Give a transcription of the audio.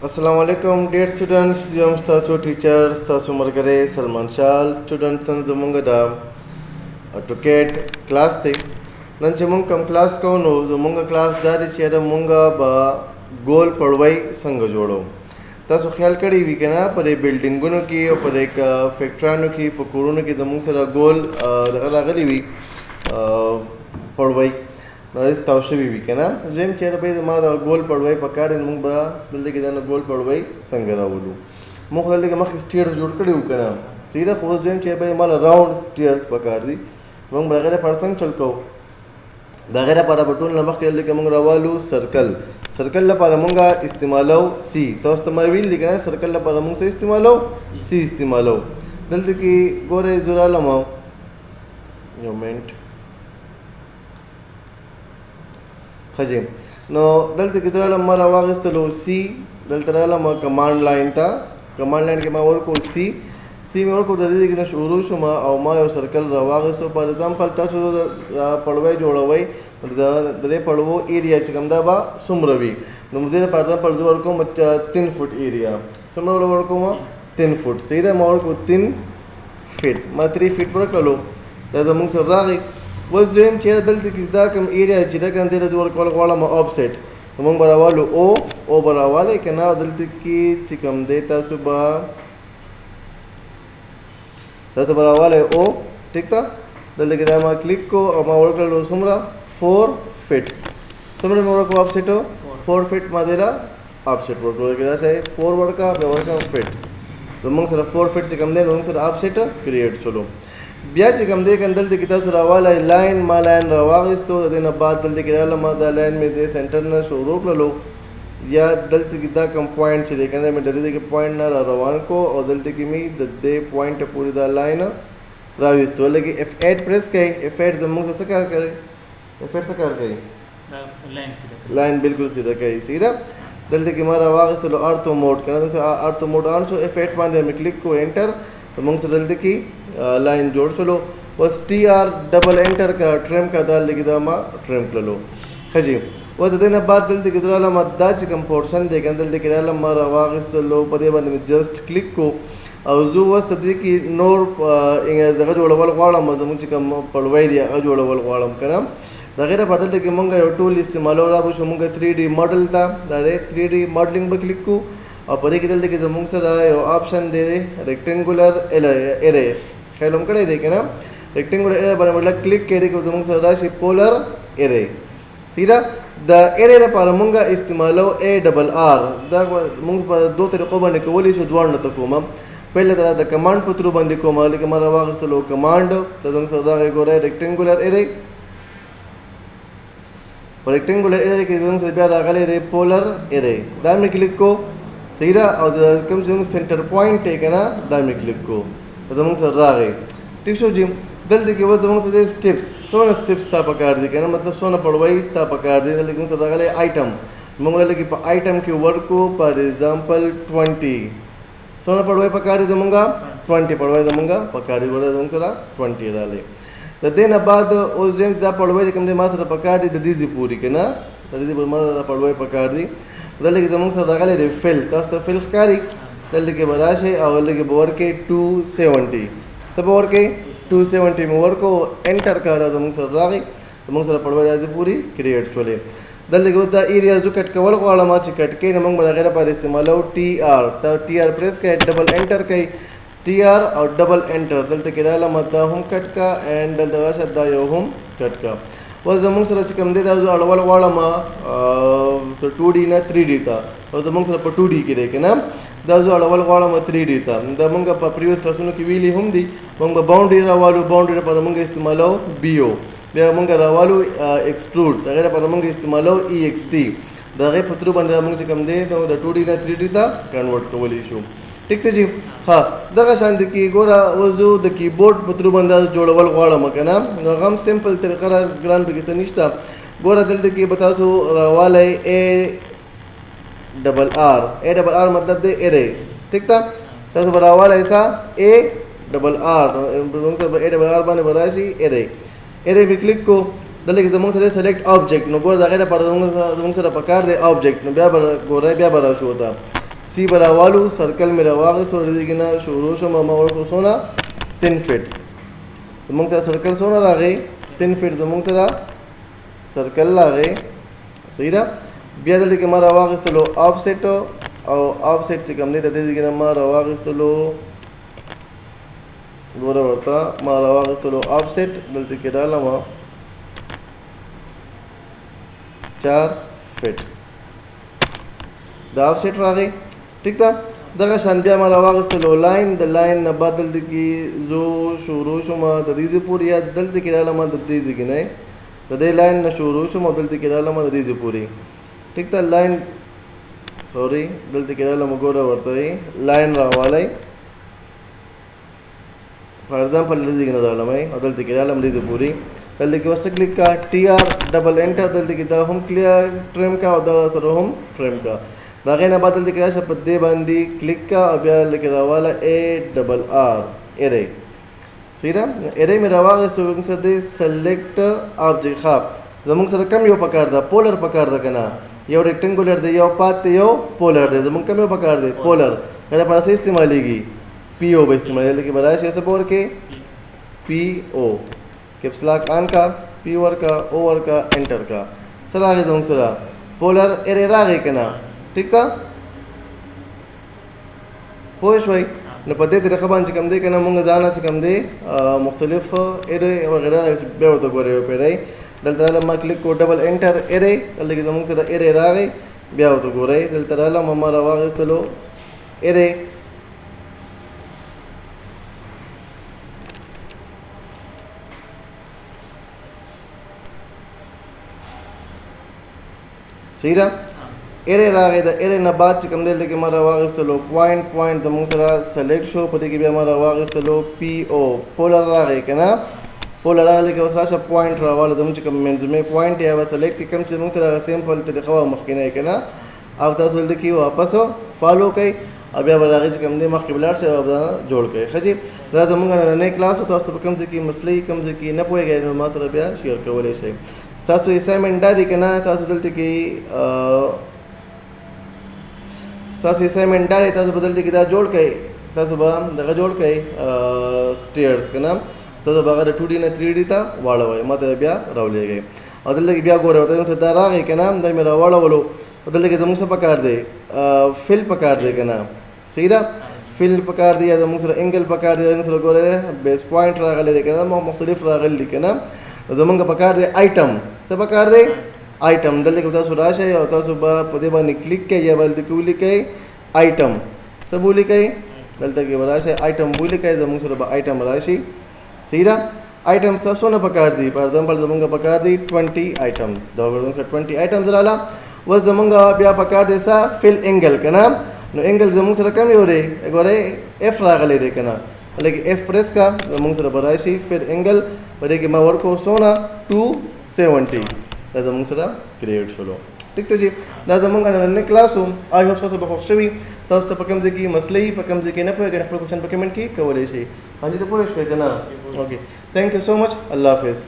Assalamu alaikum dear students, yom stasu teachers, stasu margare Salman Shal students and zumunga da AutoCAD class te nan jumung kam class ko no zumunga class dari chera munga ba goal पढ़वाई संग जोड़ो तासो ख्याल करी वी केना पर बिल्डिंगों की और पर एक फैक्ट्रियों की पकोड़ों की दमुंग सरा गोल लागली वी पढ़वाई इस तावशे भी केना जेम चेहरा पे हमारा गोल पढ़वाई पकारे मुंग बा दल्ले के दाना गोल पढ़वाई संगरा बोलू मुख दल्ले के मख स्टेयर्स जोड़ कड़ी उ केना सीधा खोज जेम चेहरा पे हमारा राउंड स्टेयर्स पकार दी मुंग बगैर परसंग चलको दगैरा para बटून लमख के दल्ले के मुंग रवालू सर्कल सर्कल ला para मुंगा इस्तेमालो सी तो इस्तेमाल भी लिखना है सर्कल ला para मुंग से इस्तेमालो सी इस्तेमालो दल्ले की गोरे जुरा लमाओ मोमेंट खजे नो दलते कितना लम्बा रवाग चलो सी दलते लम्बा कमांड लाइन था कमांड लाइन के मावर को सी में और को जल्दी देखना शुरू शुमा और माँ और सर्कल रवाग सो पर एग्जांपल था शुरू पढ़वाई जोड़ा वाई दरे पढ़वो एरिया चिकमदा बा सुमरवी नुमदे पर एग्जांपल जो और को मच्चा 3 फुट एरिया सुमरवी और को मा 3 फुट सही रहा मावर को 3 फीट मा 3 फीट पर कलो दादा मुंग सर्रागी वो जो हम चेहरा दलते किसदा कम एरिया चिरा kan dele जो और वाला मा ऑफसेट मुंग बरावालो ओ बरावाले के ना दलते की चिकम देता सुबह तो बरावाले ओ ठीक था दलते के दामा क्लिक को और मा वर्क लो सुमरा 4 फीट सुमरा में वर्क ऑफसेट हो 4 फीट मा देला ऑफसेट वर्क लो के से 4 वर्क का फीट तो मुंग सर 4 फीट चिकम दे मुंग सर ऑफसेट क्रिएट चलो बिया चिकम दे कंदल दे किता सुरा वाला लाइन मा लाइन रवागिस तो देना बाद दल दे किला मा दा लाइन में दे सेंटर ना शो रोक लो या दल दे किता कम पॉइंट से देखने में दल दे के पॉइंट ना रवान को और दल दे की मी दे पॉइंट पूरी दा लाइन राविस तो लगे F8 प्रेस के F8 जम्मू से क्या करे F8 से कर गई लाइन सीधा लाइन बिल्कुल सीधा कही सीधा दल दे की मारा वागिस तो ऑर्थो मोड करना तो ortho mode on show F8 मारने में क्लिक को एंटर तो मुंग से दल की लाइन जोड़ चलो बस TR डबल एंटर का ट्रिम का दाल लेके दामा ट्रिम कर लो खजी वो देना बाद दल दे किधर ला मद्दा चिकम पोर्शन दे के दल दे किधर ला मारा वागिस लो पदे बन में जस्ट क्लिक को और जो वस्त दे की नोर इंगे दगा जोड़ वाला वाला मदम चिकम पड़वाई दिया जोड़ वाला वाला करम दगेरा बदल दे के मंगा यो टूल इस्तेमाल हो रहा वो मंगा 3D मॉडल था दारे 3D मॉडलिंग पे क्लिक को और पदे किधर दे के मुंग से ऑप्शन दे रेक्टेंगुलर एरे खेलम करे देखे ना रेक्टेंगुलर एरे बने मतलब क्लिक करे को तुम सदा से पोलर एरे सीधा द एरे रे पर मुंगा इस्तेमालो ARR द मुंग पर दो तरीकों बने को वली शुद्वार न तको मम पहले तरह द कमांड पुत्रु बंदी को मालिक हमारा वाग सलो कमांड तदंग सदा को रे रेक्टेंगुलर एरे और रेक्टेंगुलर एरे के तुम से प्यारा गले रे पोलर एरे दाम में क्लिक को सीधा और कम से कम सेंटर पॉइंट है ना दाम में क्लिक को तदमंग सर रागे ठीक शो जिम दल दे के वो तदमंग से स्टेप्स सोना स्टेप्स था पकार दी के ना मतलब सोना पढ़वाई था पकार दी दल के सर रागे आइटम मंगला के आइटम के वर्क को फॉर एग्जांपल 20 सोना पढ़वाई पकार दी मंगा 20 पढ़वाई दमंगा पकार दी बोला दमंग सरा 20 डाले तो देन बाद उस जेम दा पढ़वाई कम दे मात्र पकार दी दीदी पूरी के ना दीदी मात्र पढ़वाई पकार दी दल के दमंग सर रागे रिफिल तो सर फिल कारी दल के बराशे और दल के बोर के 270 सब और के 270 में वर्क को एंटर करा तो मुंग सर रागी तो मुंग सर पढ़वा जाती पूरी क्रिएट चले दल के होता एरिया जो कट कवर को वाला माची कट के नमंग बड़ा गैर पर इस्तेमाल हो TR तो TR प्रेस के डबल एंटर के TR और डबल एंटर दल के डाला मत हम कट का एंड दल दवा शब्द यो हम कट का वो जमुंग सर चिकम दे जो अड़वल वाला मा तो 2D ना 3D था और जमुंग सर पर 2D की देखे ना दाजो अड़वल वाला मा 3D था दमंगा पर प्रीवियस क्लासों की वीली हम दी मंगा बाउंड्री रवालू बाउंड्री पर मंगा इस्तेमाल हो BO बे मंगा रवालू एक्सट्रूड दगेरा पर मंगा इस्तेमाल हो EXT दगे पुत्रु बन रहा मंग चिकम दे तो 2D ना 3D था कन्वर्ट को वाली इशू ठीक है जी हाँ दगा शांति की गोरा वो जो द कीबोर्ड पुत्रु बंदा जोड़वल वाला मकना गम सिंपल तरीका ग्रांड बिगिसन निष्ठा गोरा दिल की बता सो वाला ARR मतलब दे एरे ठीक था तो बड़ा वाला ऐसा ARR बने बराशी एरे भी क्लिक को दले के जमंग से सेलेक्ट ऑब्जेक्ट नो गोर जागे पर जमंग से पकार दे ऑब्जेक्ट नो ब्या बर गोरा ब्या बरा शो होता सी براوالو سرکل مې راواغېست ورځې نه شروع شوم ما ورکو څونه 10 فټ زمونږ سره سرکل څونه راغی 10 فټ زمونږ سره سرکل راغی صحیح ده بیا دلته کې ما راواغېستلو آفسیټ او آفسیټ چې کوم دی د دې ځای نه ما راواغېستلو ګوره ورته ما راواغېستلو آفسیټ دلته کې ډالم 4 فټ دا آفسیټ راغی ٹھیک ده دغه شان بیا ما راواغېستلو لاین د لاین نه بعد دلته کې زه شروع شوم د دې ځای پورې یا دلته کې ډالم د دې ځای کې نه د دې لاین نه شروع شوم او دلته کې ډالم د دې ځای پورې ٹھیک ده لاین سوري دلته کې ډالم ګوره ورته لاین راوالی فار ایگزامپل دې کې نه ډالم او دلته کې ډالم دې ځای پورې دلته کې وسه کلیک کا ټي آر ډبل انټر دلته کې دا هم کلیئر ټریم کا او دا سره هم ټریم کا دا غینه بعد دلته کې راشه په دې باندې کلیک کا او بیا لکه راواله ا ډبل آر ارے صحیح ده ارے مې راواغېستو موږ سره دی سلیکټ آبجیکټ ښه زموږ سره کم یو پکار ده پولر پکار ده که نه یو ریکټنګولر دی یو پات دی یو پولر دی زموږ کم یو پکار دی پولر دا پر څه استعمالیږي پی او به استعمالیږي لکه برای شي څه پور کې پی او کیپس لاک آن کا پی ورکا او ورکا انټر کا سره راغی زموږ سره پولر ارے راغی که نه ٹھیک ده پوه شوئ نو په دې طریقه باندې کوم دی که نه مونږ ځان چې کوم دی مختلف ارے وغیره بیا ورته ګورئ وپېرئ دلته راغلم ما کلیک کو ډبل انټر ارے دلته کې زموږ سره ارے راغی بیا ورته ګورئ دلته راغلم ما راواغېستلو ارے صحیح ده ارے راغی د ارے نه بعد چې کوم دی لکه ما راواغېستلو پوینټ زموږ سره سلیکټ شو په دې کې بیا ما راواغېستلو پی او پولر راغی که نه پولر راغلی که اوس راشه پوینټ راواله زموږ چې کوم منظومې پوینټ یا به سلیکټ کړي کوم چې زموږ سره هغه سیمپل طریقه وه مخکینی که نه او تاسو دلته کې واپس فالو کوئ او بیا به د هغې چې کوم دی مخکې به لاړ شئ او دا جوړ کړئ ښه جي دا زموږ نننی کلاس و تاسو په کوم ځای کې مسلې کوم ځای کې نه پوهېږئ نو ما سره بیا شیر کولی شئ تاسو اسایمنټ دا دی که نه تاسو دلته کې تاسو اسایمنټ دا دی تاسو به دلته کې دا جوړ کړئ تاسو به دغه جوړ کړئ سټیئرز که نه تاسو به هغه د 2D نه 3D ته واړوئ ما ته بیا راولېږئ او دلته کې بیا ګورئ ورته دا راغی که نه دا مې راواړولو دلته کې زموږ څه پکار دی فل پکار دی که نه صحیح ده فل پکار دی یا زموږ سره انګل پکار دی زموږ سره ګورئ بیس پوینټ راغلی دی که نه مختلف راغلی دی که نه زمونږ پکار دی آیټم څه پکار دی آیټم دلته کې تاسو راشئ او تاسو به په دې باندې کلیک کوئ یا به دلته کې ولیکئ آیټم څه به ولیکئ دلته کې به راشئ آیټم ولیکئ زموږ سره به آیټم راشي صحیح ده آیټم تاسو نه پکار دی فار ایگزامپل زمونږ پکار دی 20 آیټم دا زموږ سره 20 آیټمز رااله اوس زمونږ بیا پکار دی څه فل انګل که نه نو انګل زموږ سره کم یو دی ګورئ اف راغلی دی که نه لکه اف پریس کا زموږ سره به راشي فل انګل په دې کې ما ورکو څونه 270 دا زموږ سره کریټ شولو ٹھیک ته جی دا زموږ نننی کلاس و آی هوپ تاسو به خوښ شوي تاسو ته په کوم ځای کې مسلې په کوم ځای کې نه پوهېږئ خپل کوېشن په کمنټ کې کولی شئ باندې ته پوه شوئ که نه اوکې تھینک یو سو مچ الله حافظ